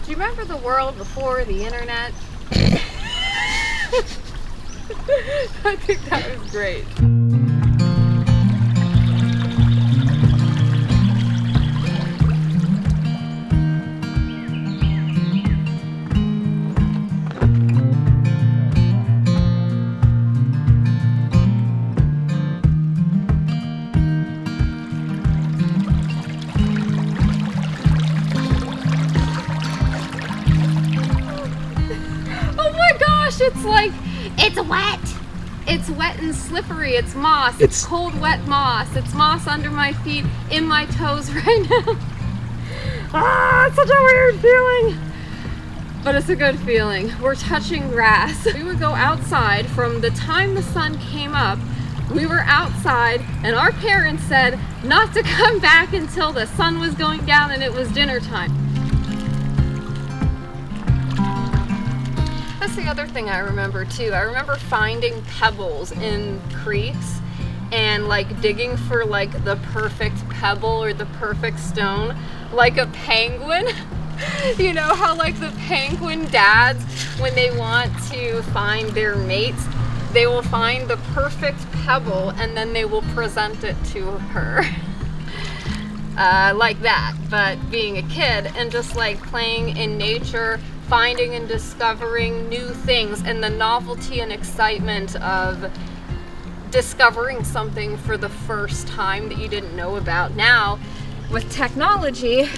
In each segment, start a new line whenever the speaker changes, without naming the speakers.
Do you remember the world before the internet? I think that was great. It's like, it's wet. It's wet and slippery. It's moss. It's cold, wet moss. It's moss under my feet, in my toes right now. It's such a weird feeling. But it's a good feeling. We're touching grass. We would go outside from the time the sun came up. We were outside and our parents said not to come back until the sun was going down and it was dinner time. That's the other thing I remember too. I remember finding pebbles in creeks and like digging for like the perfect pebble or the perfect stone, like a penguin. You know how like the penguin dads, when they want to find their mates, they will find the perfect pebble and then they will present it to her. Like that, but being a kid and just like playing in nature, finding and discovering new things, and the novelty and excitement of discovering something for the first time that you didn't know about. Now, with technology,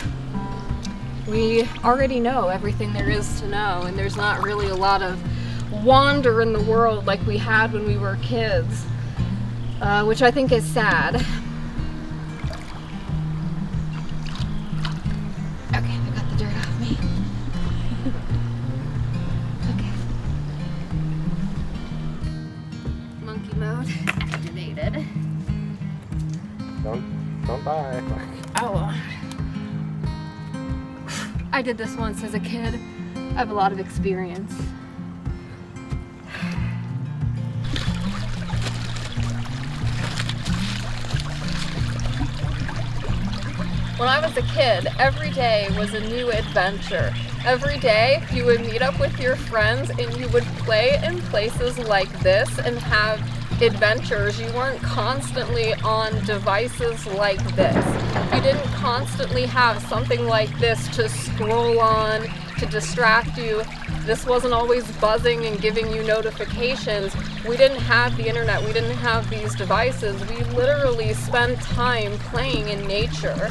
we already know everything there is to know, and there's not really a lot of wander in the world like we had when we were kids, which I think is sad. Okay, I got the dirt off me. Okay. Monkey mode activated.
Don't die.
Oh. I did this once as a kid. I have a lot of experience. When I was a kid, every day was a new adventure. Every day you would meet up with your friends and you would play in places like this and have adventures. You weren't constantly on devices like this. You didn't constantly have something like this to scroll on, to distract you. This wasn't always buzzing and giving you notifications. We didn't have the internet. We didn't have these devices. We literally spent time playing in nature,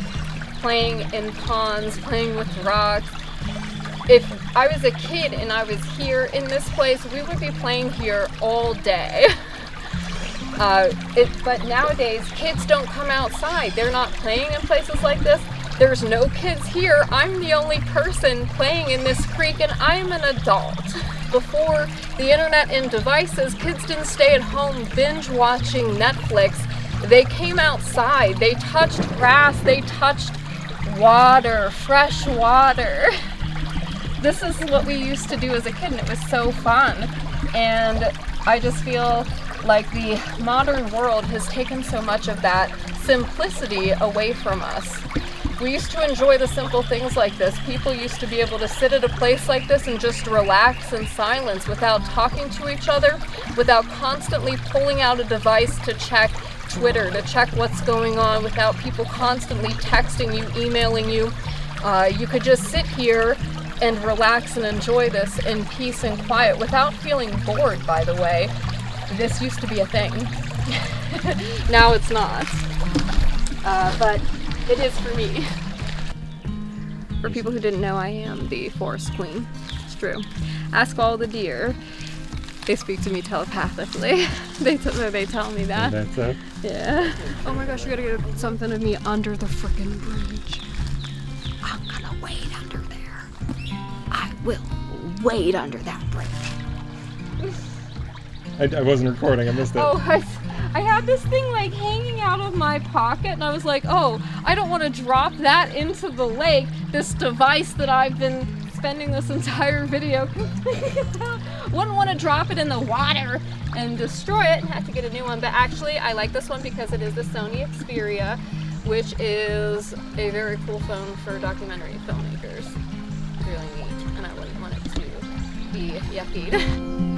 playing in ponds, playing with rocks. If I was a kid and I was here in this place, we would be playing here all day. But nowadays, kids don't come outside. They're not playing in places like this. There's no kids here. I'm the only person playing in this creek, and I'm an adult. Before the internet and devices, kids didn't stay at home binge watching Netflix. They came outside. They touched grass. They touched water, fresh water. This is what we used to do as a kid, and it was so fun. And I just feel like the modern world has taken so much of that simplicity away from us. We used to enjoy the simple things like this. People used to be able to sit at a place like this and just relax in silence without talking to each other, without constantly pulling out a device to check Twitter, to check what's going on, without people constantly texting you, emailing you. You could just sit here and relax and enjoy this in peace and quiet without feeling bored, by the way. This used to be a thing. Now it's not. But it is for me. For people who didn't know, I am the forest queen. It's true. Ask all the deer. They speak to me telepathically. They tell me that.
That's it?
Yeah. Oh my gosh, you gotta get something of me under the frickin' bridge. I'm gonna wade under there. I will wade under that bridge.
I wasn't recording, I missed it.
Oh, I had this thing like hanging out of my pocket and I was like, oh, I don't want to drop that into the lake, this device that I've been spending this entire video complaining about. Wouldn't want to drop it in the water and destroy it and have to get a new one. But actually, I like this one because it is the Sony Xperia, which is a very cool phone for documentary filmmakers. really neat, and I wouldn't want it to be yuckied.